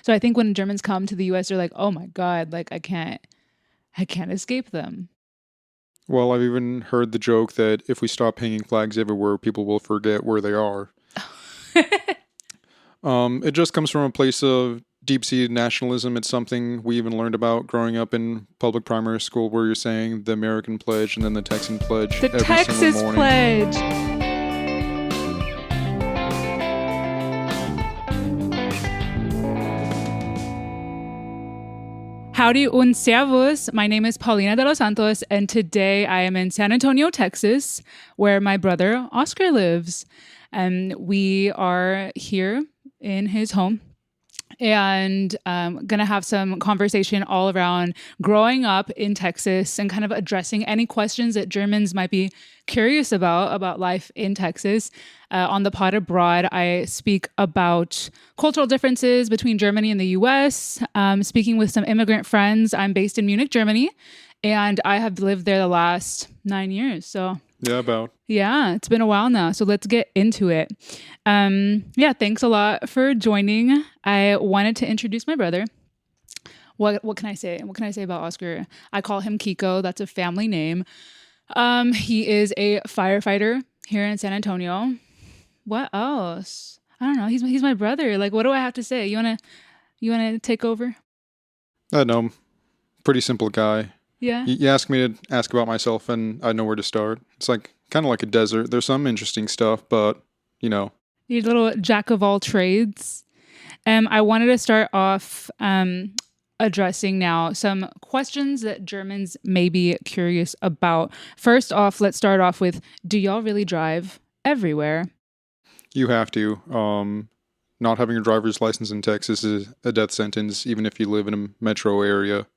So I think when Germans come to the US, they're like, oh my God, like I can't escape them. Well, I've even heard the joke that if we stop hanging flags everywhere, people will forget where they are. It just comes from a place of deep-seated nationalism. It's something we even learned about growing up in public primary school, where you're saying the American pledge and then the Texan pledge The every Texas single morning. pledge. Howdy und Servus. My name is Paulina de los Santos, and today I am in San Antonio, Texas, where my brother Oscar lives. And we are here in his home and going to have some conversation all around growing up in Texas and kind of addressing any questions that Germans might be curious about life in Texas. On the pod abroad, I speak about cultural differences between Germany and the US, speaking with some immigrant friends. I'm based in Munich, Germany, and I have lived there the last 9 years. So yeah, it's been a while now. So let's get into it. Thanks a lot for joining. I wanted to introduce my brother. What can I say? What can I say about Oscar? I call him Kiko. That's a family name. He is a firefighter here in San Antonio. What else? I don't know. He's my brother. Like, what do I have to say? You wanna take over? No, pretty simple guy. Yeah. You ask me to ask about myself, and I know where to start. It's like kind of like a desert. There's some interesting stuff, but you're a little jack of all trades. I wanted to start off addressing now some questions that Germans may be curious about. First off, let's start off with, do y'all really drive everywhere? You have to. Not having a driver's license in Texas is a death sentence, even if you live in a metro area.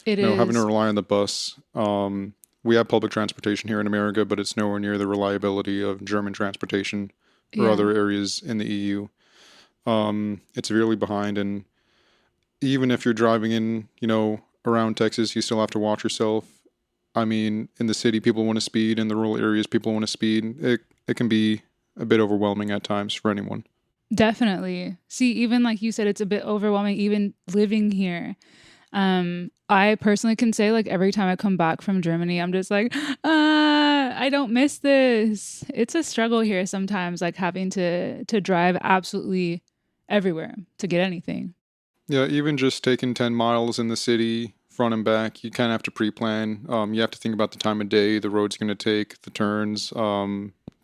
It is. Having to rely on the bus. We have public transportation here in America, but it's nowhere near the reliability of German transportation or other areas in the EU. It's really behind, and even if you're driving in, around Texas, you still have to watch yourself. I mean, in the city, people want to speed. In the rural areas, people want to speed. It can be a bit overwhelming at times for anyone. Definitely. See, even like you said, it's a bit overwhelming even living here. I personally can say, like, every time I come back from Germany, I'm just like, I don't miss this. It's a struggle here sometimes, like having to drive absolutely everywhere to get anything. Yeah, even just taking 10 miles in the city, front and back, you kind of have to pre-plan. You have to think about the time of day, the road's going to take, the turns,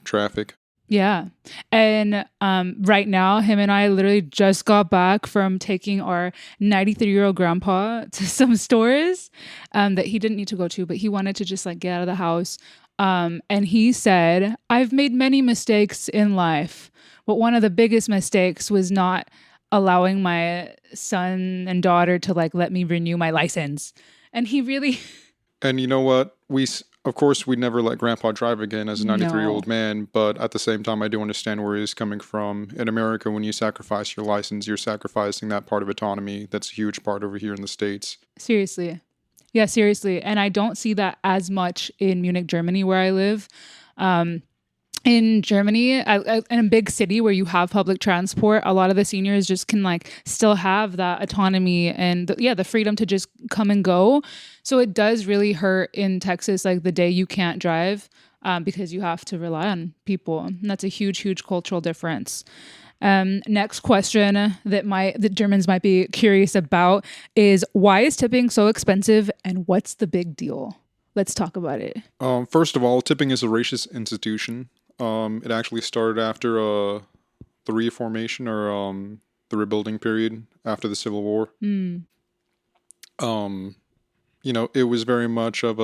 traffic. Yeah. And right now, him and I literally just got back from taking our 93-year-old grandpa to some stores that he didn't need to go to, but he wanted to just like get out of the house. And he said, I've made many mistakes in life, but one of the biggest mistakes was not allowing my son and daughter to like let me renew my license. And he really... And you know what? Of course, we'd never let Grandpa drive again as a 93-year-old man, but at the same time, I do understand where he's coming from. In America, when you sacrifice your license, you're sacrificing that part of autonomy. That's a huge part over here in the States. Seriously. Yeah, seriously. And I don't see that as much in Munich, Germany, where I live. In Germany, in a big city where you have public transport, a lot of the seniors just can like still have that autonomy and the freedom to just come and go. So it does really hurt in Texas, like the day you can't drive because you have to rely on people. And that's a huge, huge cultural difference. Next question that Germans might be curious about is, why is tipping so expensive and what's the big deal? Let's talk about it. First of all, tipping is a racist institution. It actually started after the reformation or the rebuilding period after the Civil War. It was very much of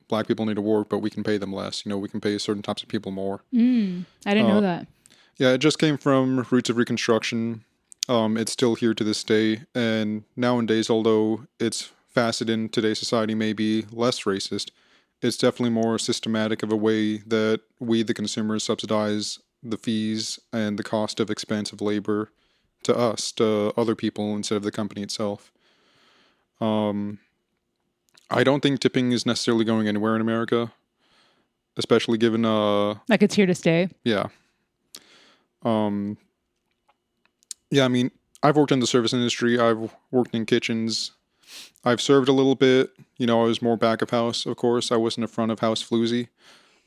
black people need to work, but we can pay them less. We can pay certain types of people more. I didn't know that. Yeah, it just came from roots of Reconstruction. It's still here to this day. And nowadays, although it's faceted in today's society, may be less racist, it's definitely more systematic of a way that we, the consumers, subsidize the fees and the cost of expensive labor to us, to other people, instead of the company itself. I don't think tipping is necessarily going anywhere in America, especially given... like it's here to stay? Yeah. I mean, I've worked in the service industry. I've worked in kitchens. I've served a little bit. I was more back of house, of course. I wasn't a front of house floozy.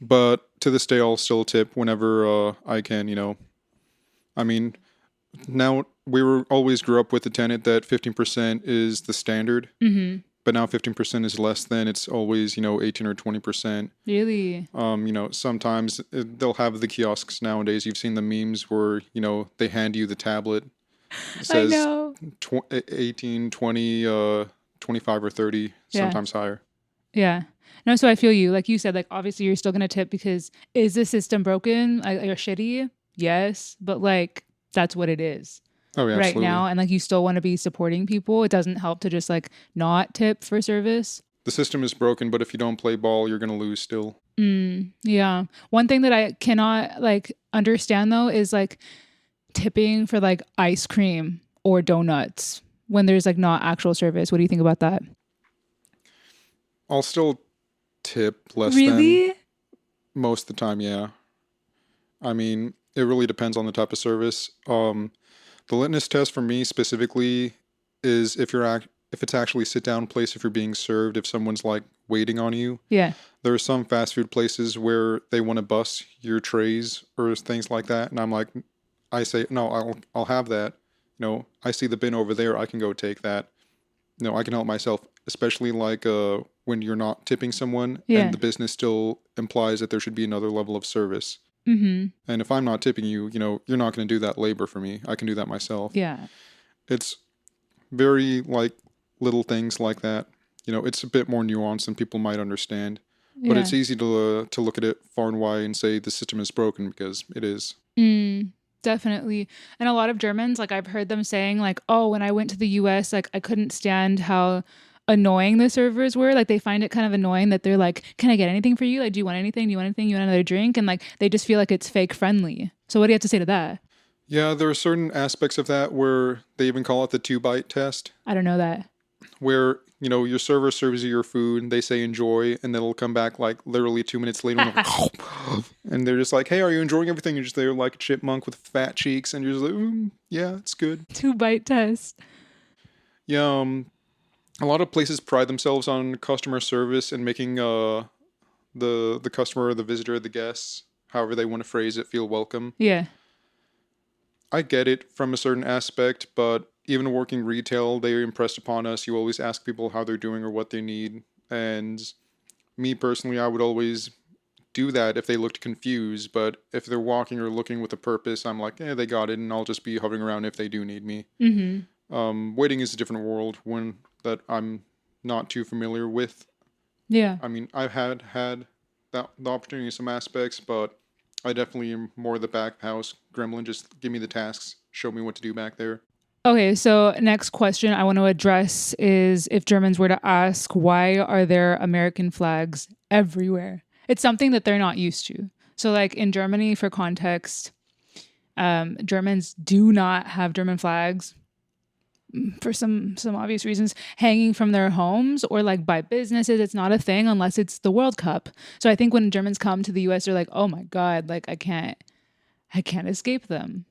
But to this day, I'll still tip whenever I can, I mean, now we were always grew up with the tenet that 15% is the standard. Mm-hmm. But now 15% is less than. It's always, 18 or 20%. Really? Sometimes they'll have the kiosks nowadays. You've seen the memes where, they hand you the tablet. It says I know. 18, 20, 25 or 30, sometimes higher. Yeah. No, so I feel you. Like you said, like obviously you're still going to tip because is the system broken or shitty? Yes. But like that's what it is. Oh, yeah, right absolutely. now, and like you still want to be supporting people. It doesn't help to just like not tip for service. The system is broken, but if you don't play ball, you're going to lose still. Yeah. One thing that I cannot like understand though is like tipping for like ice cream or donuts when there's like not actual service. What do you think about that? I'll still tip less Really? than most of the time, yeah. I mean, it really depends on the type of service. The litmus test for me specifically is if it's actually a sit down place, if you're being served, if someone's like waiting on you. Yeah. There are some fast food places where they want to bus your trays or things like that, and I say no, I'll have that. I see the bin over there. I can go take that. I can help myself, especially like when you're not tipping someone and the business still implies that there should be another level of service. Mm-hmm. And if I'm not tipping you, you're not going to do that labor for me. I can do that myself. Yeah. It's very like little things like that. It's a bit more nuanced than people might understand. But it's easy to look at it far and wide and say the system is broken because it is. Definitely. And a lot of Germans, like I've heard them saying like, oh, when I went to the US, like I couldn't stand how annoying the servers were. Like they find it kind of annoying that they're like, can I get anything for you? Like, do you want anything? Do you want anything? You want another drink? And like, they just feel like it's fake friendly. So what do you have to say to that? Yeah, there are certain aspects of that where they even call it the 2-bite test. I don't know that. Where, your server serves you your food and they say enjoy, and then it'll come back like literally 2 minutes later and they're just like, hey, are you enjoying everything? You're just there like a chipmunk with fat cheeks and you're just like, yeah, it's good. 2-bite test. Yeah, a lot of places pride themselves on customer service and making the customer, the visitor, the guests, however they want to phrase it, feel welcome. Yeah. I get it from a certain aspect, but even working retail, they impressed upon us. You always ask people how they're doing or what they need. And me personally, I would always do that if they looked confused. But if they're walking or looking with a purpose, I'm like, they got it. And I'll just be hovering around if they do need me. Mm-hmm. Waiting is a different world, one that I'm not too familiar with. Yeah. I mean, I've had the opportunity in some aspects, but I definitely am more the back house gremlin. Just give me the tasks, show me what to do back there. Okay, so next question I want to address is if Germans were to ask, why are there American flags everywhere? It's something that they're not used to. So like in Germany, for context, Germans do not have German flags for some obvious reasons hanging from their homes or like by businesses. It's not a thing unless it's the World Cup. So I think when Germans come to the US, they're like, oh my God, like I can't escape them.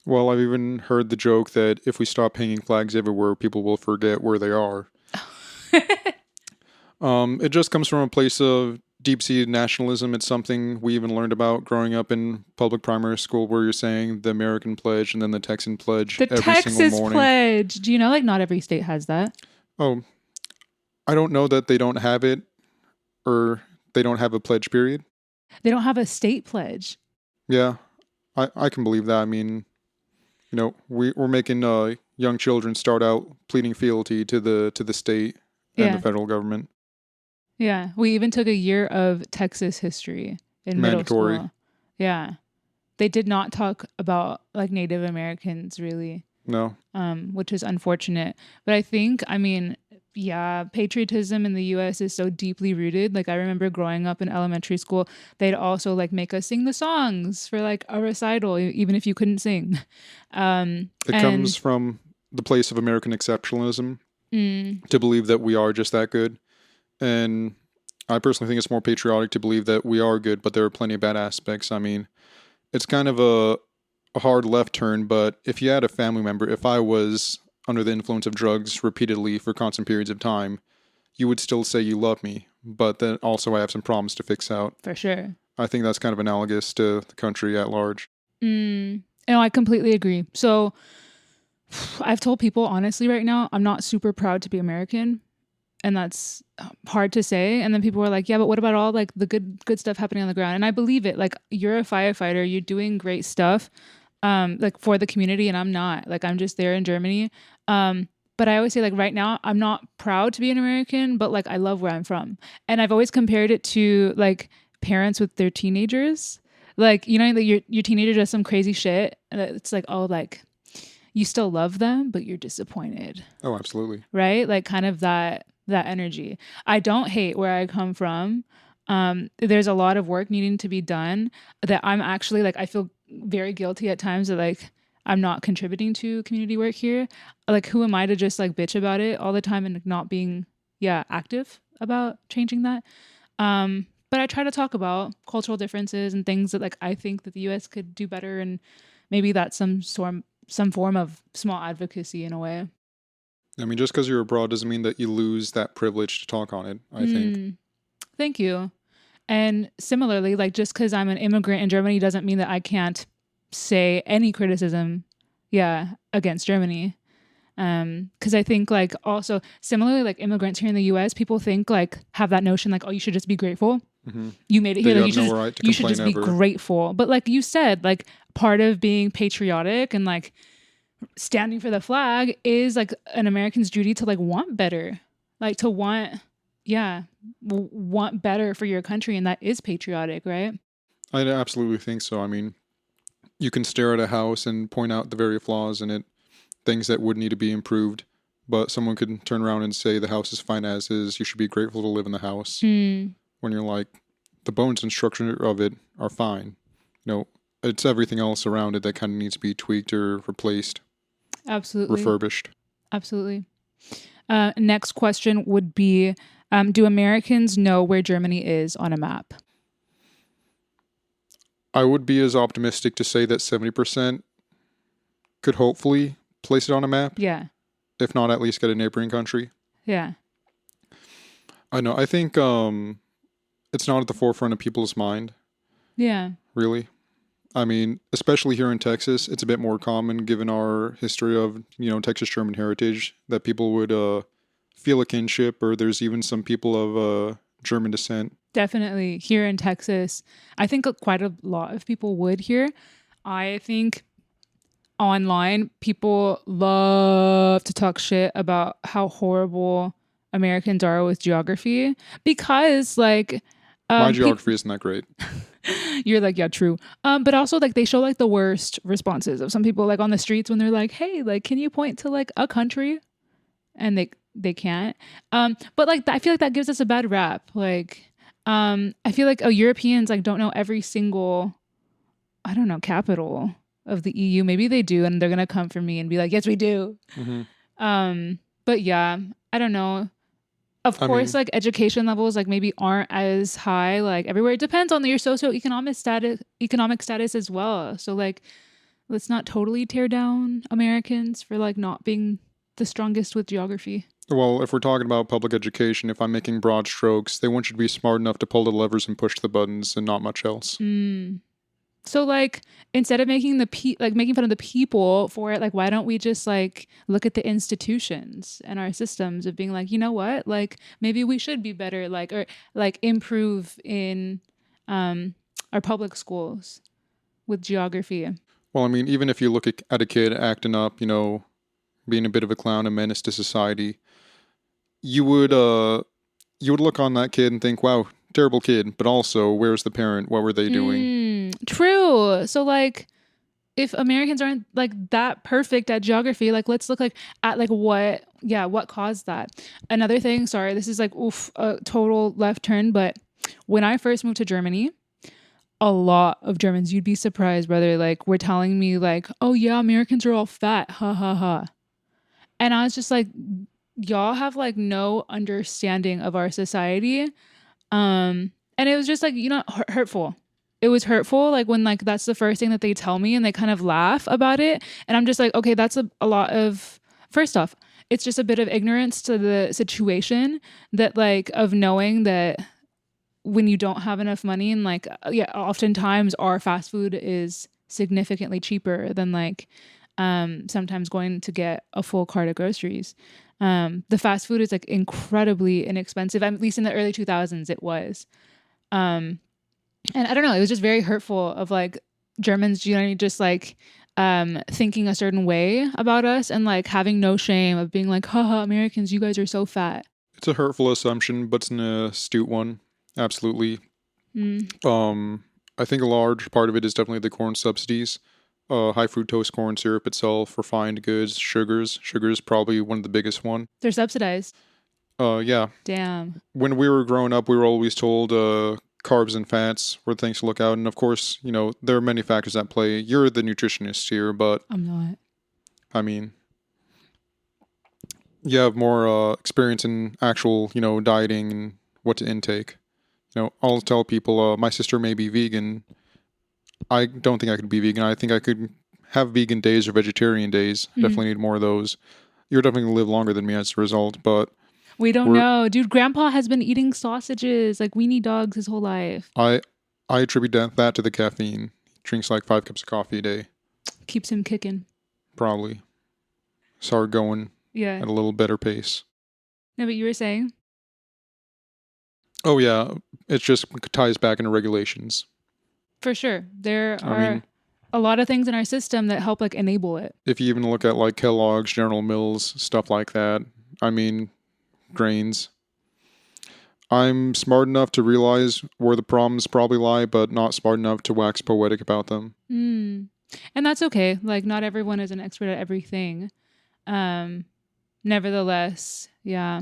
Well, I've even heard the joke that if we stop hanging flags everywhere, people will forget where they are. It just comes from a place of deep-seated nationalism. It's something we even learned about growing up in public primary school, where you're saying the American pledge and then the Texan pledge the every Texas single morning. pledge. Do you know like not every state has that? Oh, I don't know that they don't have it or they don't have a pledge period. They don't have a state pledge. Yeah, I can believe that. I mean, we're making young children start out pleading fealty to the state and the federal government. Yeah, we even took a year of Texas history in Mandatory. middle school. Yeah, they did not talk about like Native Americans really. No. Which is unfortunate. But I think, I mean, yeah, patriotism in the US is so deeply rooted. Like I remember growing up in elementary school, they'd also like make us sing the songs for like a recital, even if you couldn't sing. It comes from the place of American exceptionalism to believe that we are just that good. And I personally think it's more patriotic to believe that we are good, but there are plenty of bad aspects. I mean, it's kind of a a hard left turn, but if you had a family member, if I was under the influence of drugs repeatedly for constant periods of time, you would still say you love me, but then also I have some problems to fix out. For sure. I think that's kind of analogous to the country at large. No, I completely agree. So I've told people honestly right now, I'm not super proud to be American. And that's hard to say. And then people were like, yeah, but what about all like the good stuff happening on the ground? And I believe it. Like, you're a firefighter, you're doing great stuff, like for the community. And I'm not. Like, I'm just there in Germany. But I always say, like, right now, I'm not proud to be an American, but like I love where I'm from. And I've always compared it to like parents with their teenagers. Like, you know, like your teenager does some crazy shit, and it's like, oh, like you still love them, but you're disappointed. Oh, absolutely. Right? Like, kind of that energy. I don't hate where I come from. There's a lot of work needing to be done that I'm actually like, I feel very guilty at times that like I'm not contributing to community work here. Like, who am I to just like bitch about it all the time and not being active about changing that? But I try to talk about cultural differences and things that like I think that the US could do better, and maybe that's some form of small advocacy in a way. I mean, just because you're abroad doesn't mean that you lose that privilege to talk on it, I think. Thank you. And similarly, like, just because I'm an immigrant in Germany doesn't mean that I can't say any criticism, against Germany. Because I think like also similarly, like immigrants here in the US, people think like have that notion like, oh, you should just be grateful. You made it here. Like, you should just be grateful. But like you said, like part of being patriotic and like standing for the flag is like an American's duty to like want better, like to want better for your country, and that is patriotic, right? I absolutely think so. I mean, you can stare at a house and point out the very flaws in it, things that would need to be improved, but someone could turn around and say the house is fine as is, you should be grateful to live in the house. When you're like, the bones and structure of it are fine. You know, it's everything else around it that kind of needs to be tweaked or replaced. Absolutely. Refurbished. Absolutely. Next question would be, do Americans know where Germany is on a map? I would be as optimistic to say that 70% could hopefully place it on a map. Yeah. If not, at least get a neighboring country. Yeah. I know. I think it's not at the forefront of people's mind. Yeah. Really. I mean, especially here in Texas, it's a bit more common given our history of, Texas German heritage, that people would feel a kinship, or there's even some people of German descent. Definitely. Here in Texas, I think quite a lot of people would here. I think online, people love to talk shit about how horrible Americans are with geography, because like my geography isn't that great. You're like, yeah, true. But also like they show like the worst responses of some people like on the streets when they're like, hey, like, can you point to like a country? And they can't. But like I feel like that gives us a bad rap. Like I feel like Europeans like don't know every single, I don't know, capital of the EU. Maybe they do, and they're gonna come for me and be like, yes, we do. But yeah, I don't know. Of course, like education levels like maybe aren't as high like everywhere. It depends on your socioeconomic status as well. So like, let's not totally tear down Americans for like not being the strongest with geography. Well, if we're talking about public education, if I'm making broad strokes, they want you to be smart enough to pull the levers and push the buttons and not much else. So like, instead of making making fun of the people for it, like, why don't we just like look at the institutions and our systems of being like, you know what, like maybe we should be better, like, or like improve in our public schools with geography. Well, I mean, even if you look at a kid acting up, being a bit of a clown, a menace to society, you would look on that kid and think, wow, terrible kid, but also, where's the parent? What were they doing? True. So like, if Americans aren't like that perfect at geography, like let's look like at like what caused that. Another thing, sorry, this is like a total left turn, but when I first moved to Germany, a lot of Germans, you'd be surprised, brother, like were telling me like, oh yeah, Americans are all fat, ha ha ha. And I was just like, y'all have like no understanding of our society. And it was just like, hurtful. it was hurtful, like when like that's the first thing that they tell me and they kind of laugh about it, and I'm just like, okay, that's a lot of, first off, it's just a bit of ignorance to the situation, that like of knowing that when you don't have enough money, and like yeah, oftentimes our fast food is significantly cheaper than like sometimes going to get a full cart of groceries. The fast food is like incredibly inexpensive, at least in the early 2000s it was. And I don't know, it was just very hurtful of like Germans, you know, just like thinking a certain way about us, and like having no shame of being like, haha, Americans, you guys are so fat. It's a hurtful assumption, but it's an astute one. Absolutely. I think a large part of it is definitely the corn subsidies. High fructose corn syrup itself, refined goods, sugars. Sugar is probably one of the biggest one. They're subsidized. Yeah. Damn. When we were growing up, we were always told carbs and fats were things to look out. And of course, you know, there are many factors at play. You're the nutritionist here, but I'm not. I mean, you have more experience in actual, you know, dieting and what to intake. You know, I'll tell people, my sister may be vegan. I don't think I could be vegan. I think I could have vegan days or vegetarian days. Definitely need more of those. You're definitely going to live longer than me as a result, but we don't know. Dude, Grandpa has been eating sausages like weenie dogs his whole life. I attribute that to the caffeine. He drinks like 5 cups of coffee a day. Keeps him kicking. Probably. Start going at a little better pace. No, but you were saying? Oh, yeah. It just ties back into regulations. For sure. There are a lot of things in our system that help like enable it. If you even look at like Kellogg's, General Mills, stuff like that. I mean, grains. I'm smart enough to realize where the problems probably lie, but not smart enough to wax poetic about them. And that's okay. Like, not everyone is an expert at everything. Nevertheless, yeah,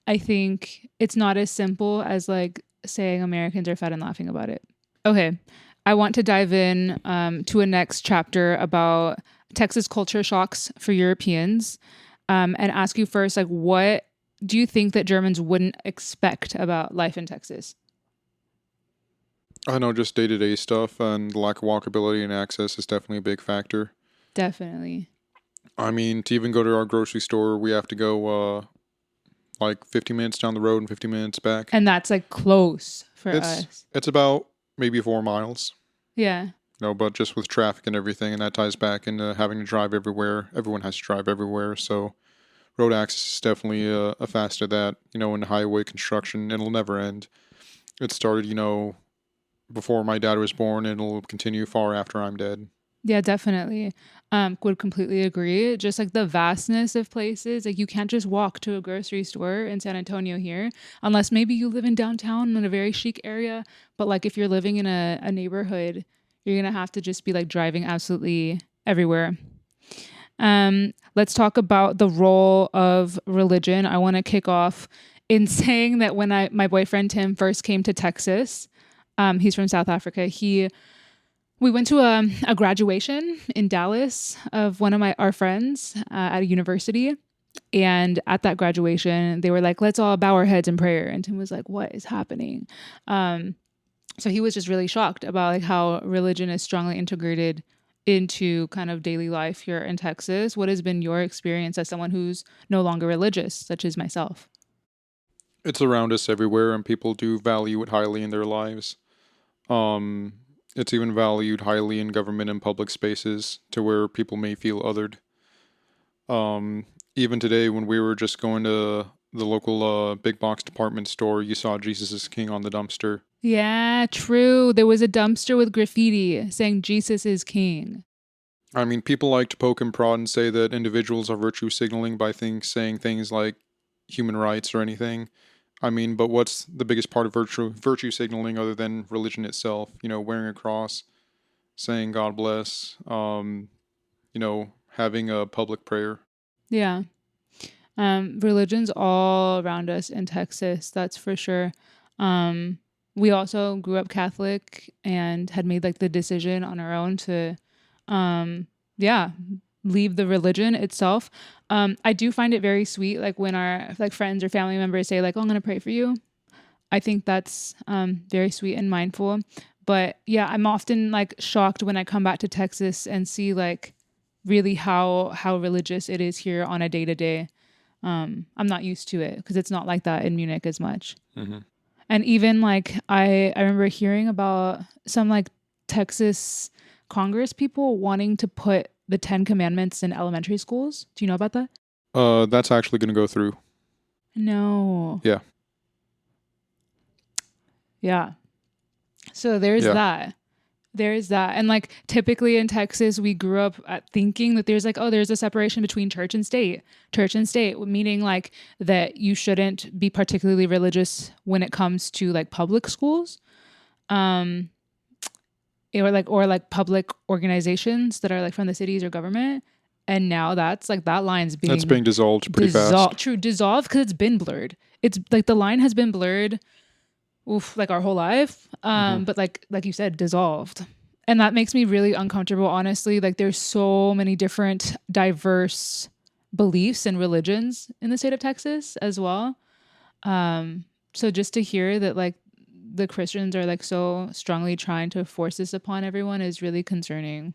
I think it's not as simple as like saying Americans are fat and laughing about it. Okay, I want to dive in to a next chapter about Texas culture shocks for Europeans, and ask you first, like, what do you think that Germans wouldn't expect about life in Texas? I know, just day-to-day stuff, and the lack of walkability and access is definitely a big factor. Definitely. I mean, to even go to our grocery store, we have to go like 50 minutes down the road and 50 minutes back. And that's like close for us. It's about maybe 4 miles. Yeah. No, but just with traffic and everything, and that ties back into having to drive everywhere. Everyone has to drive everywhere, so road access is definitely a facet of that. You know, in highway construction, it'll never end. It started, you know, before my dad was born, and it'll continue far after I'm dead. Yeah, definitely. Would completely agree. Just like the vastness of places, like you can't just walk to a grocery store in San Antonio here, unless maybe you live in downtown in a very chic area. But like if you're living in a neighborhood, you're gonna have to just be like driving absolutely everywhere. Let's talk about the role of religion. I want to kick off in saying that when my boyfriend Tim first came to Texas, he's from South Africa. We went to a graduation in Dallas of one of our friends at a university. And at that graduation, they were like, let's all bow our heads in prayer. And Tim was like, what is happening? So he was just really shocked about like how religion is strongly integrated into kind of daily life here in Texas. What has been your experience as someone who's no longer religious, such as myself? It's around us everywhere, and people do value it highly in their lives. It's even valued highly in government and public spaces to where people may feel othered. Even today, when we were just going to the local big box department store, you saw Jesus is King on the dumpster. Yeah, true. There was a dumpster with graffiti saying Jesus is King. I mean, people like to poke and prod and say that individuals are virtue signaling by saying things like human rights or anything. I mean, but what's the biggest part of virtue signaling other than religion itself? You know, wearing a cross, saying God bless, you know, having a public prayer. Yeah. Religion's all around us in Texas, that's for sure. We also grew up Catholic and had made like the decision on our own to, leave the religion itself. I do find it very sweet, like when our like friends or family members say like, oh, I'm going to pray for you. I think that's very sweet and mindful. But yeah, I'm often like shocked when I come back to Texas and see like really how religious it is here on a day to day. I'm not used to it because it's not like that in Munich as much. Mm-hmm. And even like I remember hearing about some like Texas Congress people wanting to put the 10 Commandments in elementary schools. Do you know about that? That's actually going to go through. No. Yeah. Yeah. So there's Yeah. that. There's that. And like typically in Texas, we grew up at thinking that there's like, oh, there's a separation between church and state. Church and state, meaning like that you shouldn't be particularly religious when it comes to like public schools. Or like public organizations that are like from the cities or government. And now that's like that line's being dissolved pretty fast. True, dissolved because it's been blurred. It's like the line has been blurred like our whole life. But like you said, dissolved. And that makes me really uncomfortable, honestly. Like there's so many different diverse beliefs and religions in the state of Texas as well. So just to hear that like the Christians are like so strongly trying to force this upon everyone is really concerning.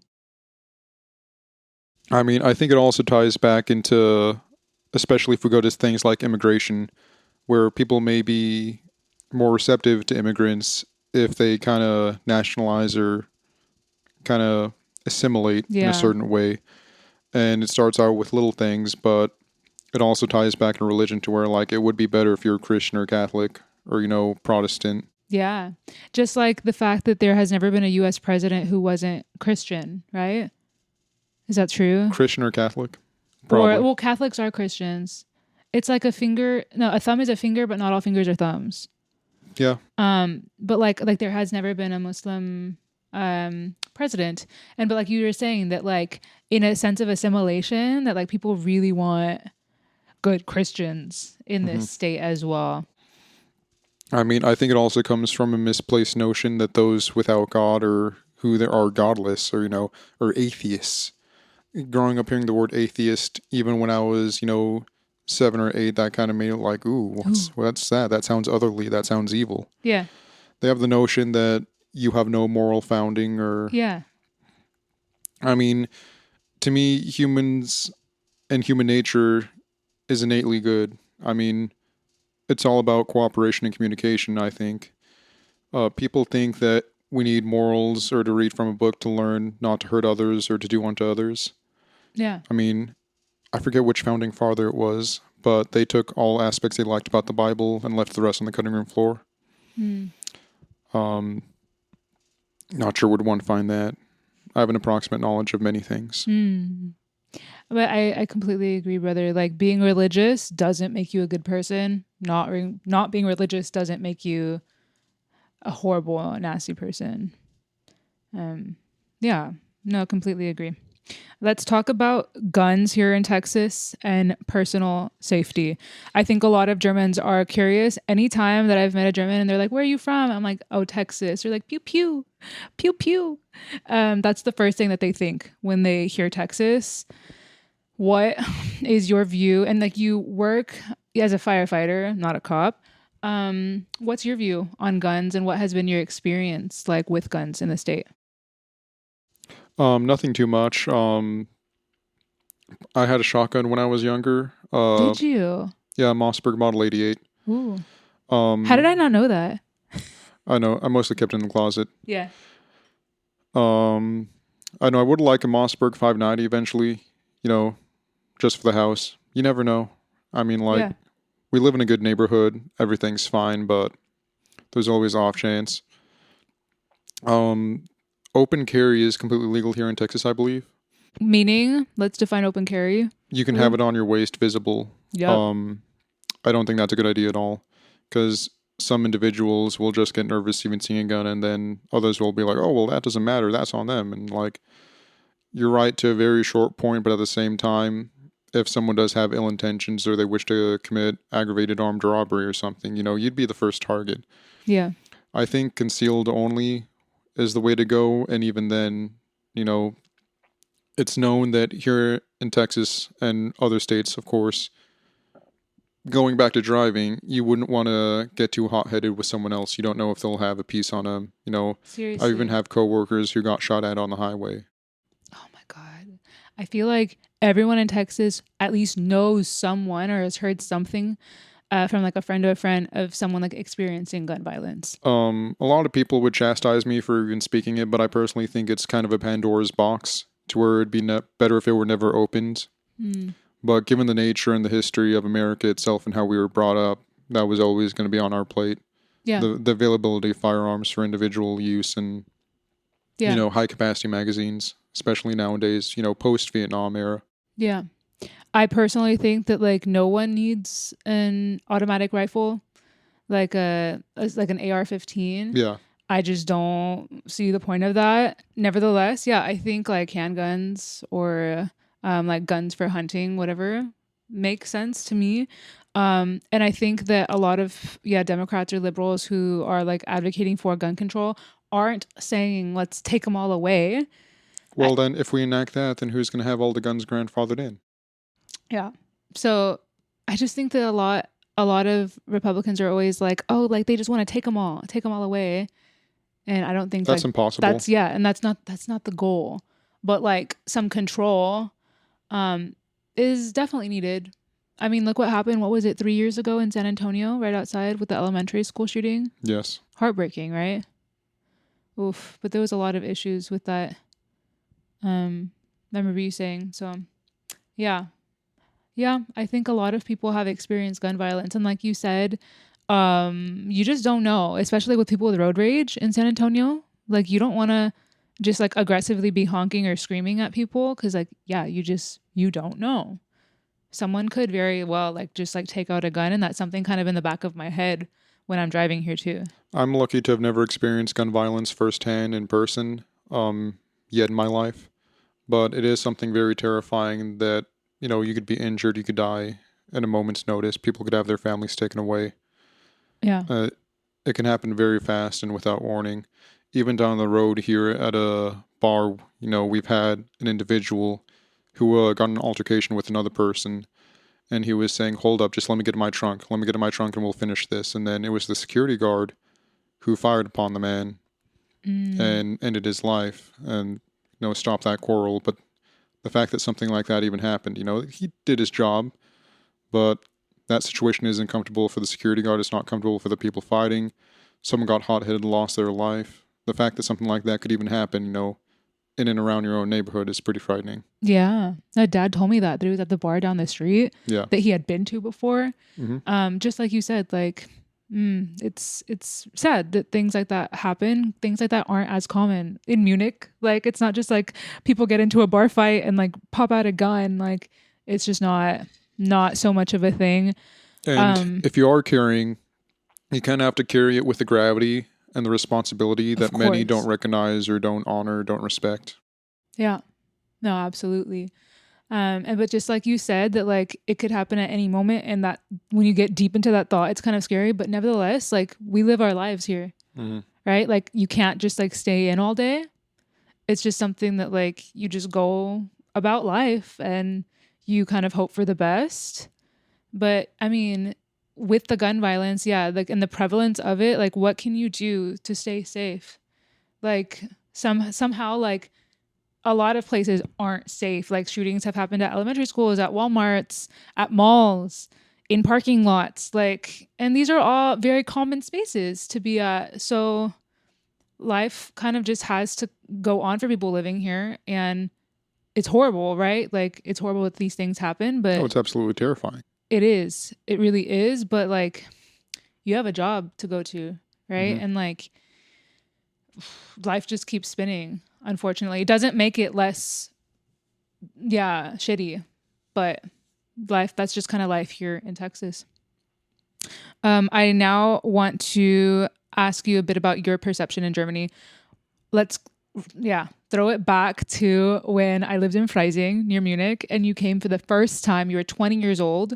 I mean, I think it also ties back into, especially if we go to things like immigration, where people may be more receptive to immigrants if they kind of nationalize or kind of assimilate in a certain way. And it starts out with little things, but it also ties back in religion to where like it would be better if you're Christian or Catholic or, Protestant. Yeah. Just like the fact that there has never been a U.S. president who wasn't Christian, right? Is that true? Christian or Catholic? Probably. Well, Catholics are Christians. It's like a thumb is a finger, but not all fingers are thumbs. Yeah. But like there has never been a Muslim president. But like you were saying that like in a sense of assimilation that like people really want good Christians in this state as well. I mean, I think it also comes from a misplaced notion that those without God or who there are godless or, or atheists. Growing up hearing the word atheist, even when I was, 7 or 8, that kind of made it like, what's that? That sounds otherly. That sounds evil. Yeah. They have the notion that you have no moral founding or... Yeah. I mean, to me, humans and human nature is innately good. I mean, it's all about cooperation and communication, I think. People think that we need morals or to read from a book to learn not to hurt others or to do unto others. Yeah. I mean, I forget which founding father it was, but they took all aspects they liked about the Bible and left the rest on the cutting room floor. Not sure where one find that. I have an approximate knowledge of many things. But I completely agree, brother. Like being religious doesn't make you a good person. Not being religious doesn't make you a horrible, nasty person. Yeah, no, completely agree. Let's talk about guns here in Texas and personal safety. I think a lot of Germans are curious. Anytime that I've met a German and they're like, where are you from? I'm like, oh, Texas. They're like, pew, pew, pew, pew. That's the first thing that they think when they hear Texas. What is your view? And like you work as a firefighter, not a cop. What's your view on guns and what has been your experience like with guns in the state? Nothing too much. I had a shotgun when I was younger. Did you? Yeah, Mossberg Model 88. Ooh. How did I not know that? I know. I mostly kept it in the closet. Yeah. I know I would like a Mossberg 590 eventually, just for the house. You never know. I mean, we live in a good neighborhood. Everything's fine, but there's always off chance. Open carry is completely legal here in Texas, I believe. Meaning, let's define open carry. You can have it on your waist visible. Yeah. I don't think that's a good idea at all because some individuals will just get nervous even seeing a gun and then others will be like, oh, well, that doesn't matter. That's on them. And like, you're right to a very short point, but at the same time, if someone does have ill intentions or they wish to commit aggravated armed robbery or something, you'd be the first target. Yeah. I think concealed only is the way to go. And even then, it's known that here in Texas and other states, of course, going back to driving, you wouldn't want to get too hot-headed with someone else. You don't know if they'll have a piece on them. I even Seriously. have coworkers who got shot at on the highway. Oh my God. I feel like everyone in Texas at least knows someone or has heard something from like a friend to a friend of someone like experiencing gun violence. A lot of people would chastise me for even speaking it, but I personally think it's kind of a Pandora's box to where it'd be better if it were never opened. Mm. But given the nature and the history of America itself and how we were brought up, that was always going to be on our plate. Yeah. The availability of firearms for individual use and, Yeah. high capacity magazines, especially nowadays, post Vietnam era. Yeah. I personally think that like no one needs an automatic rifle like like an AR-15. Yeah. I just don't see the point of that. Nevertheless, yeah, I think like handguns or like guns for hunting, whatever, makes sense to me. And I think that a lot of Democrats or liberals who are like advocating for gun control aren't saying let's take them all away. Well, then, if we enact that, then who's going to have all the guns grandfathered in? Yeah. So I just think that a lot of Republicans are always like, oh, like they just want to take them all away. And I don't think That's like, impossible. and that's not the goal. But like some control is definitely needed. I mean, look what happened. What was it, 3 years ago in San Antonio, right outside with the elementary school shooting? Yes. Heartbreaking, right? Oof. But there was a lot of issues with that. I remember you saying. So yeah. Yeah, I think a lot of people have experienced gun violence. And like you said, you just don't know, especially with people with road rage in San Antonio. Like you don't want to just like aggressively be honking or screaming at people because like, yeah, you don't know. Someone could very well like just like take out a gun, and that's something kind of in the back of my head when I'm driving here too. I'm lucky to have never experienced gun violence firsthand in person yet in my life. But it is something very terrifying that, you could be injured, you could die at a moment's notice. People could have their families taken away. Yeah. It can happen very fast and without warning. Even down the road here at a bar, we've had an individual who got in an altercation with another person, and he was saying, hold up, just let me get in my trunk. Let me get in my trunk and we'll finish this. And then it was the security guard who fired upon the man and ended his life and, stopped that quarrel. But the fact that something like that even happened, he did his job, but that situation isn't comfortable for the security guard. It's not comfortable for the people fighting. Someone got hot-headed and lost their life. The fact that something like that could even happen, in and around your own neighborhood is pretty frightening. Yeah. My dad told me that he was at the bar down the street Yeah. that he had been to before. Mm-hmm. Just like you said, like, it's sad that things like that happen. Things like that aren't as common in Munich. Like, it's not just like people get into a bar fight and like pop out a gun. Like, it's just not so much of a thing. And if you are carrying, you kind of have to carry it with the gravity and the responsibility that many don't recognize or don't honor, don't respect. Yeah. No, absolutely. But just like you said, that like it could happen at any moment, and that when you get deep into that thought, it's kind of scary. But nevertheless, like we live our lives here, right? Like you can't just like stay in all day. It's just something that like you just go about life and you kind of hope for the best. But I mean, with the gun violence, yeah, like and the prevalence of it, like what can you do to stay safe? Like somehow like a lot of places aren't safe. Like shootings have happened at elementary schools, at Walmarts, at malls, in parking lots. Like, and these are all very common spaces to be at. So life kind of just has to go on for people living here. And it's horrible, right? Like it's horrible that these things happen, but it's absolutely terrifying. It is. It really is. But like you have a job to go to, right? And like life just keeps spinning. Unfortunately, it doesn't make it less, shitty, but life, that's just kind of life here in Texas. I now want to ask you a bit about your perception in Germany. Let's, throw it back to when I lived in Freising near Munich and you came for the first time. You were 20 years old.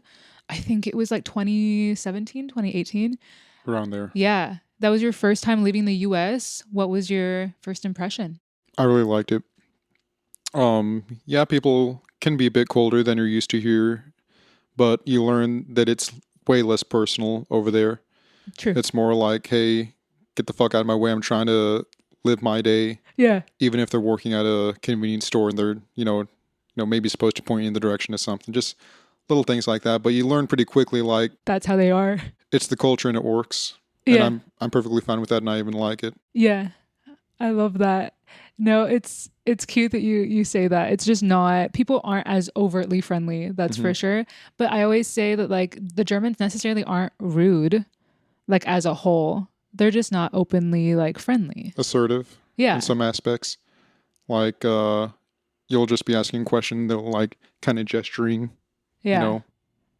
I think it was like 2017, 2018. Around there. Yeah. That was your first time leaving the US. What was your first impression? I really liked it. People can be a bit colder than you're used to here, but you learn that it's way less personal over there. True. It's more like, hey, get the fuck out of my way. I'm trying to live my day. Yeah. Even if they're working at a convenience store and they're, maybe supposed to point you in the direction of something. Just little things like that. But you learn pretty quickly, like, that's how they are. It's the culture and it works. Yeah. And I'm perfectly fine with that and I even like it. Yeah. I love that. No, it's cute that you say that. It's just not, people aren't as overtly friendly, that's for sure. But I always say that like the Germans necessarily aren't rude, like as a whole. They're just not openly like friendly. Assertive. Yeah. In some aspects. Like you'll just be asking a question, they'll like kind of gesturing. Yeah.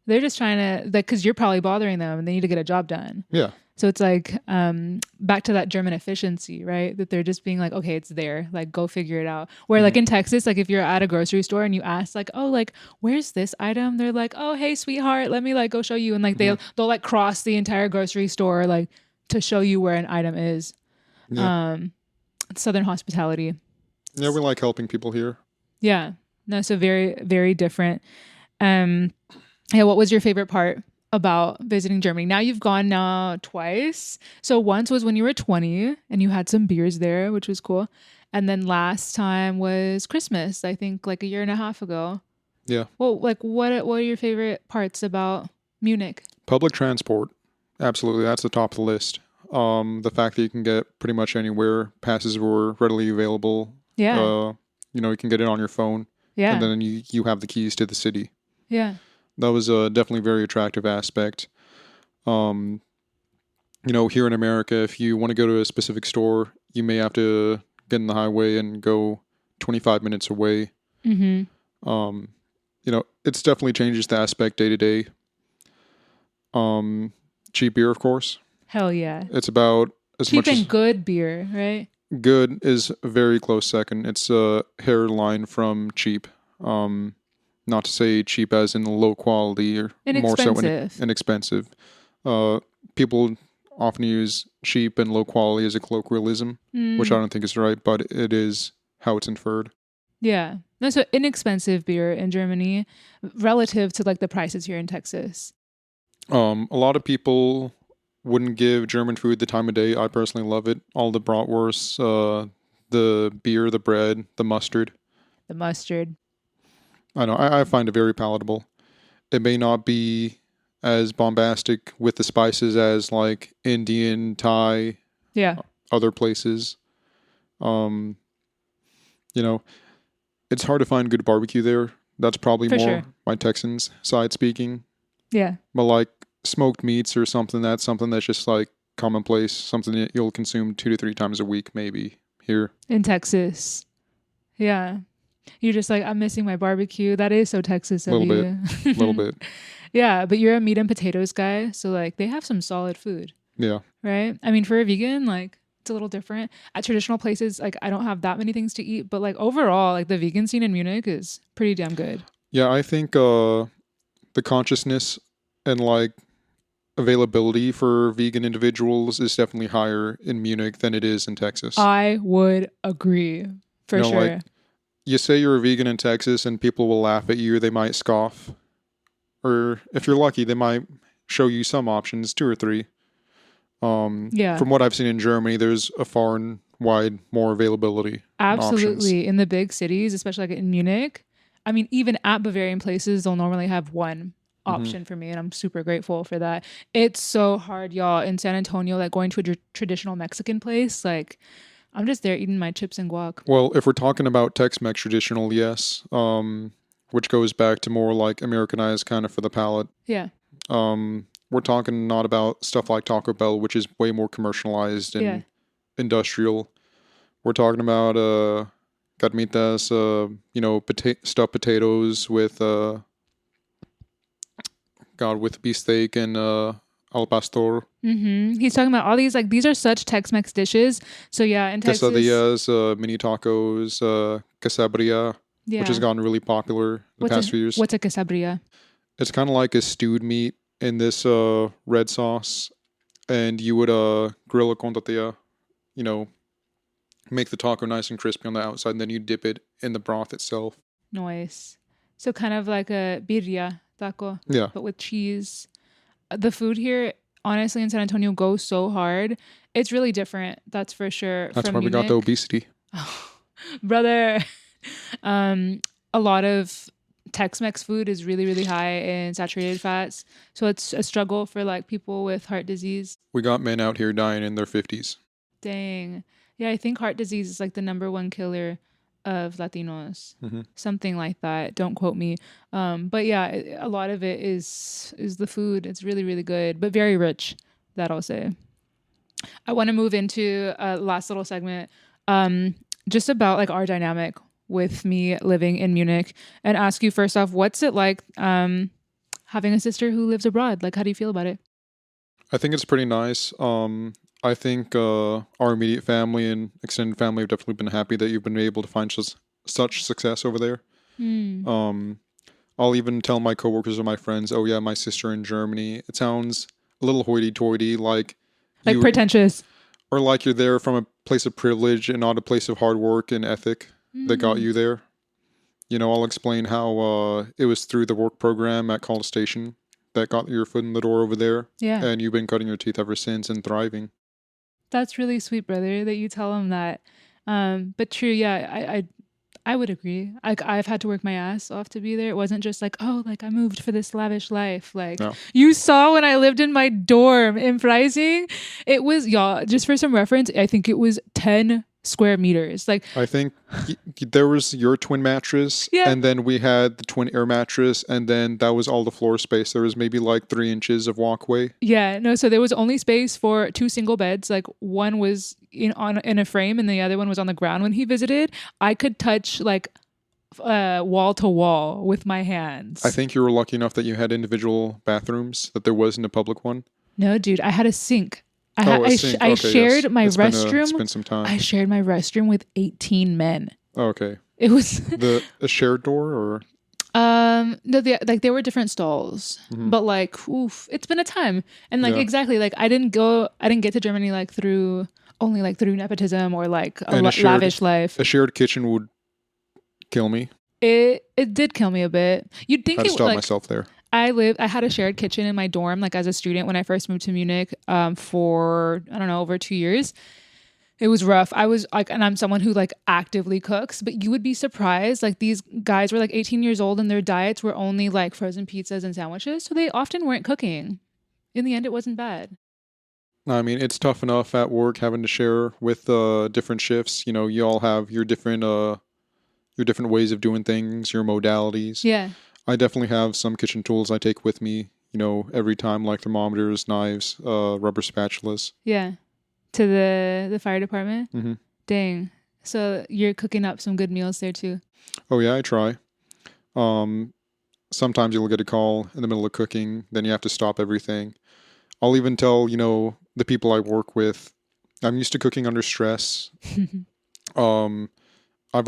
They're just trying to, like, because you're probably bothering them and they need to get a job done. Yeah. So it's like back to that German efficiency, right? That they're just being like, okay, it's there. Like, go figure it out. Where like in Texas, like if you're at a grocery store and you ask like, oh, like, where's this item? They're like, oh, hey, sweetheart, let me like go show you. And like they'll like cross the entire grocery store like to show you where an item is. Yeah. Southern hospitality. Yeah, we like helping people here. Yeah. No, so very, very different. Yeah, what was your favorite part about visiting Germany? Now you've gone twice. So once was when you were 20 and you had some beers there, which was cool. And then last time was Christmas, I think like a year and a half ago. Yeah. Well, like what are your favorite parts about Munich? Public transport. Absolutely. That's the top of the list. The fact that you can get pretty much anywhere, passes were readily available. Yeah. You can get it on your phone. Yeah. And then you have the keys to the city. Yeah. That was a definitely very attractive aspect. Here in America, if you want to go to a specific store, you may have to get in the highway and go 25 minutes away. Mm-hmm. It's definitely changes the aspect day to day. Cheap beer, of course. Hell yeah. It's about as cheap much and as good beer, right? Good is a very close second. It's a hairline from cheap. Not to say cheap as in low quality or more so inexpensive. People often use cheap and low quality as a colloquialism, which I don't think is right, but it is how it's inferred. Yeah. No, so inexpensive beer in Germany relative to like the prices here in Texas. A lot of people wouldn't give German food the time of day. I personally love it. All the bratwursts, the beer, the bread, the mustard. The mustard. I know. I find it very palatable. It may not be as bombastic with the spices as like Indian, Thai, other places. It's hard to find good barbecue there. That's probably more my Texans side speaking. Yeah. But like smoked meats or something that's just like commonplace, something that you'll consume 2 to 3 times a week maybe here. In Texas. Yeah. You're just like, I'm missing my barbecue. That is so Texas of you. A little bit. Yeah, but you're a meat and potatoes guy. So like they have some solid food. Yeah. Right? I mean, for a vegan, like it's a little different. At traditional places, like I don't have that many things to eat. But like overall, like the vegan scene in Munich is pretty damn good. Yeah, I think the consciousness and like availability for vegan individuals is definitely higher in Munich than it is in Texas. I would agree. For sure. Like, you say you're a vegan in Texas and people will laugh at you, or they might scoff. Or if you're lucky, they might show you some options, 2 or 3. From what I've seen in Germany, there's a far and wide more availability. Absolutely. In the big cities, especially like in Munich. I mean, even at Bavarian places, they'll normally have one option for me. And I'm super grateful for that. It's so hard, y'all. In San Antonio, like going to a traditional Mexican place, like I'm just there eating my chips and guac. Well, if we're talking about Tex-Mex traditional, yes. Which goes back to more like Americanized kind of for the palate. Yeah. We're talking not about stuff like Taco Bell, which is way more commercialized and industrial. We're talking about carnitas, stuffed potatoes with with beefsteak and al pastor. He's talking about all these, like, these are such Tex-Mex dishes. So yeah, in Texas. Quesadillas, mini tacos, quesabria, which has gotten really popular the past few years. What's a quesabria? It's kind of like a stewed meat in this red sauce. And you would grill it con tortilla, make the taco nice and crispy on the outside, and then you dip it in the broth itself. Nice. So kind of like a birria taco. Yeah. But with cheese. the food here, honestly, in San Antonio goes so hard. It's really different. That's for sure. That's from why we got the Munich. obesity. Brother. A lot of Tex-Mex food is really, really high in saturated fats. So it's a struggle for like people with heart disease. We got men out here dying in their 50s. Dang. Yeah, I think heart disease is like the number one killer of Latinos. Something like that. Don't quote me. But yeah, a lot of it is the food. It's really, really good, but very rich, that I'll say. I want to move into a last little segment just about like our dynamic with me living in Munich, and ask you first off, what's it like having a sister who lives abroad? Like, how do you feel about it? I think it's pretty nice. I think our immediate family and extended family have definitely been happy that you've been able to find such success over there. I'll even tell my coworkers or my friends, oh yeah, my sister in Germany. It sounds a little hoity-toity, like pretentious. Or like you're there from a place of privilege and not a place of hard work and ethic that got you there. You know, I'll explain how it was through the work program at College Station that got your foot in the door over there. Yeah. And you've been cutting your teeth ever since and thriving. That's really sweet, brother, that you tell them that. But true, yeah, I would agree. Like, I've had to work my ass off to be there. It wasn't just like, oh, like I moved for this lavish life. Like you saw when I lived in my dorm in Freising, it was, y'all, just for some reference, I think it was 10 square meters. Like I think there was your twin mattress, and then we had the twin air mattress, and then that was all the floor space. There was maybe like 3 inches of walkway. Yeah, no, so there was only space for 2 single beds. Like one was in a frame and the other one was on the ground when he visited. I could touch like wall to wall with my hands. I think you were lucky enough that you had individual bathrooms, that there wasn't a public one. No, dude, I had a sink. I shared my restroom. It's been some time. I shared my restroom with 18 men. Oh, okay. It was a shared door, or no, there were different stalls, but like, oof, it's been a time, and like exactly, like I didn't get to Germany like through nepotism or like a lavish life. A shared kitchen would kill me. It did kill me a bit. You'd think I'd stop myself there. I had a shared kitchen in my dorm, like as a student when I first moved to Munich, for, I don't know, over 2 years. It was rough. I was like, and I'm someone who like actively cooks, but you would be surprised. Like these guys were like 18 years old and their diets were only like frozen pizzas and sandwiches. So they often weren't cooking. In the end, it wasn't bad. I mean, it's tough enough at work having to share with different shifts. You know, you all have your different ways of doing things, your modalities. Yeah. I definitely have some kitchen tools I take with me, you know, every time, like thermometers, knives, rubber spatulas. Yeah. To the fire department? Mm-hmm. Dang. So you're cooking up some good meals there too? Oh, yeah, I try. Sometimes you'll get a call in the middle of cooking, then you have to stop everything. I'll even tell, you know, the people I work with, I'm used to cooking under stress. I've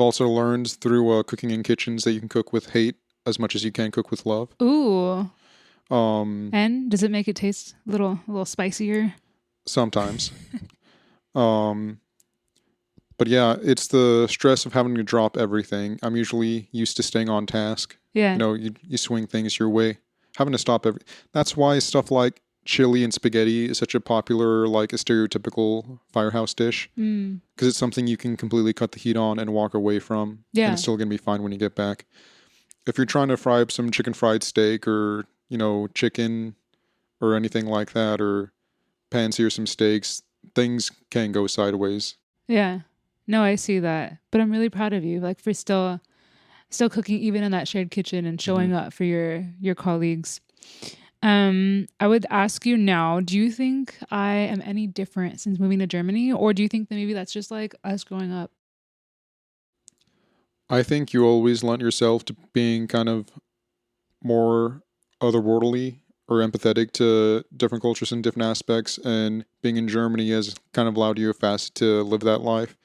also learned through cooking in kitchens that you can cook with hate as much as you can cook with love. Ooh. And does it make it taste a little spicier? Sometimes. But yeah, it's the stress of having to drop everything. I'm usually used to staying on task. Yeah. You know, you swing things your way. Having to stop that's why stuff like chili and spaghetti is such a popular, like a stereotypical firehouse dish. Because it's something you can completely cut the heat on and walk away from. Yeah. And it's still going to be fine when you get back. If you're trying to fry up some chicken fried steak or, you know, chicken or anything like that, or pan-sear some steaks, things can go sideways. Yeah. No, I see that. But I'm really proud of you, like, for still cooking even in that shared kitchen and showing up for your colleagues. I would ask you now, do you think I am any different since moving to Germany? Or do you think that maybe that's just like us growing up? I think you always lent yourself to being kind of more otherworldly or empathetic to different cultures and different aspects, and being in Germany has kind of allowed you a facet to live that life.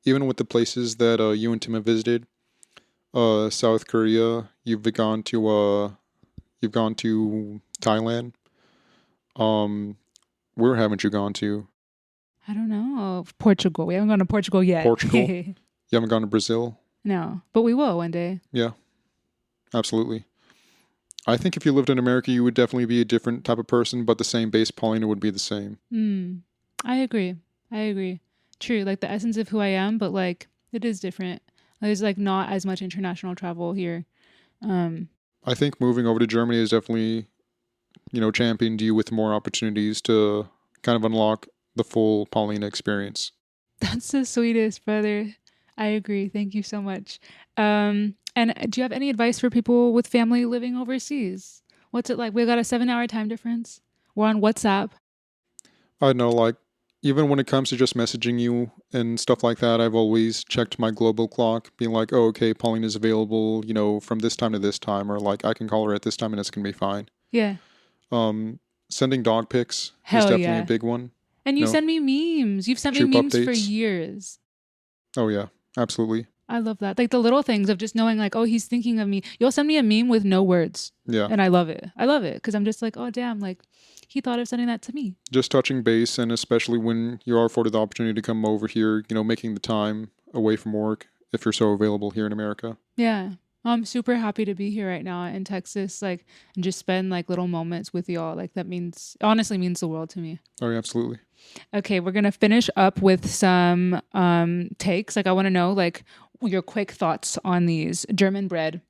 Even with the places that you and Tim have visited, South Korea, you've gone to Thailand. Where haven't you gone to? I don't know. Portugal. We haven't gone to Portugal yet. Portugal? You haven't gone to Brazil? No, but we will one day. Yeah, absolutely. I think if you lived in America, you would definitely be a different type of person, but the same base Paulina would be the same. I agree. True, like the essence of who I am, but like it is different. There's like not as much international travel here. I think moving over to Germany has definitely, championed you with more opportunities to kind of unlock the full Paulina experience. That's the sweetest, brother. I agree. Thank you so much. And do you have any advice for people with family living overseas? What's it like? We've got a 7-hour time difference. We're on WhatsApp. I know, like, even when it comes to just messaging you and stuff like that, I've always checked my global clock, being like, oh, okay, Paulina's available, from this time to this time, or like I can call her at this time and it's going to be fine. Yeah. Sending dog pics is Hell definitely yeah. a big one. And you send me memes. You've sent me Troop memes for updates. years. Oh, yeah, absolutely. I love that. Like the little things of just knowing like, oh, he's thinking of me. You'll send me a meme with no words. Yeah. And I love it. I love it because I'm just like, oh, damn, like he thought of sending that to me. Just touching base, and especially when you are afforded the opportunity to come over here, making the time away from work if you're so available here in America. Yeah. I'm super happy to be here right now in Texas, like, and just spend like little moments with y'all. Like that honestly means the world to me. Oh, yeah, absolutely. Okay, we're gonna finish up with some takes. Like I want to know like your quick thoughts on these. German bread.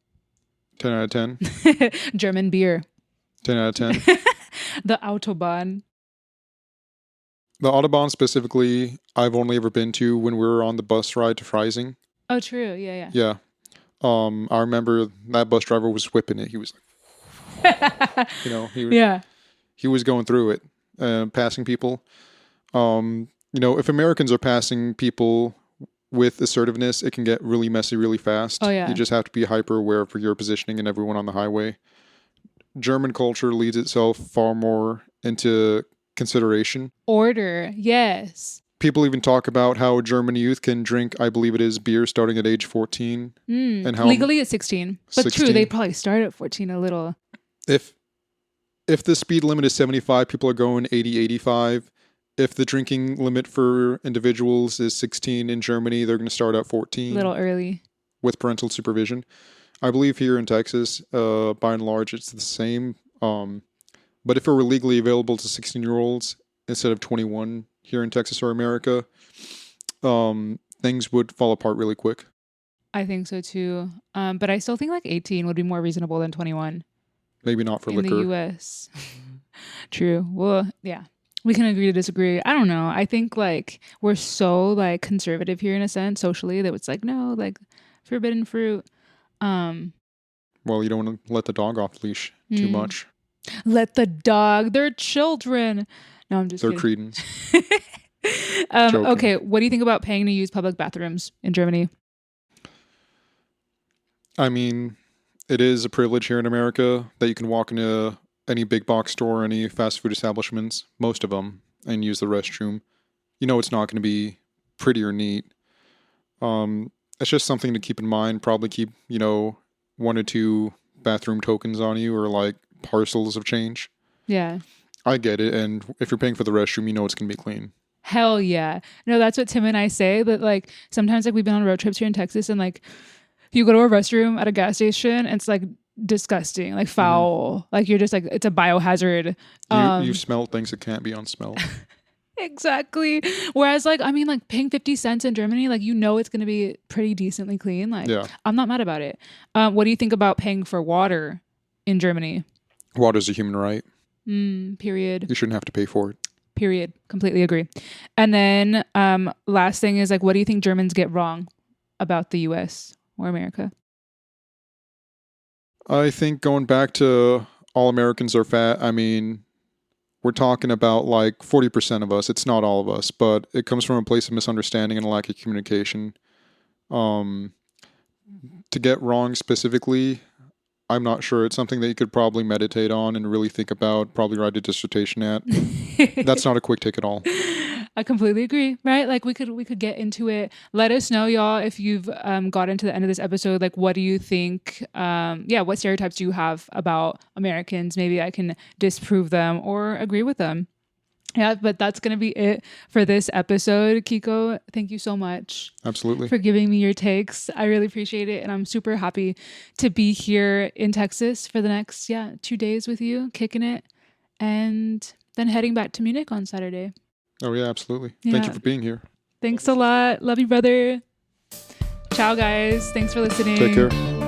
10 out of 10. German beer. 10 out of 10. The autobahn. The autobahn specifically, I've only ever been to when we were on the bus ride to Freising. Oh, true. Yeah. Yeah. I remember that bus driver was whipping it. He was like, he was going through it, passing people. If Americans are passing people with assertiveness, it can get really messy really fast. Oh, yeah. You just have to be hyper aware for your positioning and everyone on the highway. German culture leads itself far more into consideration. Order, yes. People even talk about how German youth can drink, I believe it is, beer starting at age 14. And how legally at 16. But 16. True, they probably start at 14 a little. If the speed limit is 75, people are going 80, 85. If the drinking limit for individuals is 16 in Germany, they're going to start at 14. A little early. With parental supervision. I believe here in Texas, by and large, it's the same. But if it were legally available to 16-year-olds instead of 21 here in Texas or America, things would fall apart really quick. I think so too. But I still think like 18 would be more reasonable than 21. Maybe not for liquor. In the U.S. True. Well, yeah. We can agree to disagree. I don't know. I think like we're so like conservative here in a sense socially that it's like, no, like forbidden fruit. Well, you don't want to let the dog off the leash too much. Let the dog. They're children. No, I'm just They're kidding. cretins. Okay, what do you think about paying to use public bathrooms in Germany? I mean, it is a privilege here in America that you can walk into any big box store, any fast food establishments, most of them, and use the restroom. It's not going to be pretty or neat. It's just something to keep in mind. Probably keep, 1 or 2 bathroom tokens on you or like parcels of change. Yeah. I get it. And if you're paying for the restroom, it's going to be clean. Hell yeah. No, that's what Tim and I say. That like sometimes like we've been on road trips here in Texas and like you go to a restroom at a gas station and it's like disgusting, like foul. Like you're just like, it's a biohazard. You smell things that can't be unsmelled. Exactly. Whereas like, I mean like paying 50 cents in Germany, like it's going to be pretty decently clean. Like yeah. I'm not mad about it. What do you think about paying for water in Germany? Water's a human right. Period. You shouldn't have to pay for it. Period. Completely agree. And then last thing is like, what do you think Germans get wrong about the US or America? I think going back to all Americans are fat, I mean, we're talking about like 40% of us. It's not all of us, but it comes from a place of misunderstanding and a lack of communication. To get wrong specifically, I'm not sure. It's something that you could probably meditate on and really think about, probably write a dissertation at. That's not a quick take at all. I completely agree, right? Like we could get into it. Let us know, y'all, if you've gotten to the end of this episode. Like, what do you think? What stereotypes do you have about Americans? Maybe I can disprove them or agree with them. Yeah, but that's going to be it for this episode. Kiko, thank you so much. Absolutely. For giving me your takes. I really appreciate it. And I'm super happy to be here in Texas for the next, 2 days with you, kicking it. And then heading back to Munich on Saturday. Oh, yeah, absolutely. Yeah. Thank you for being here. Thanks a lot. Love you, brother. Ciao, guys. Thanks for listening. Take care.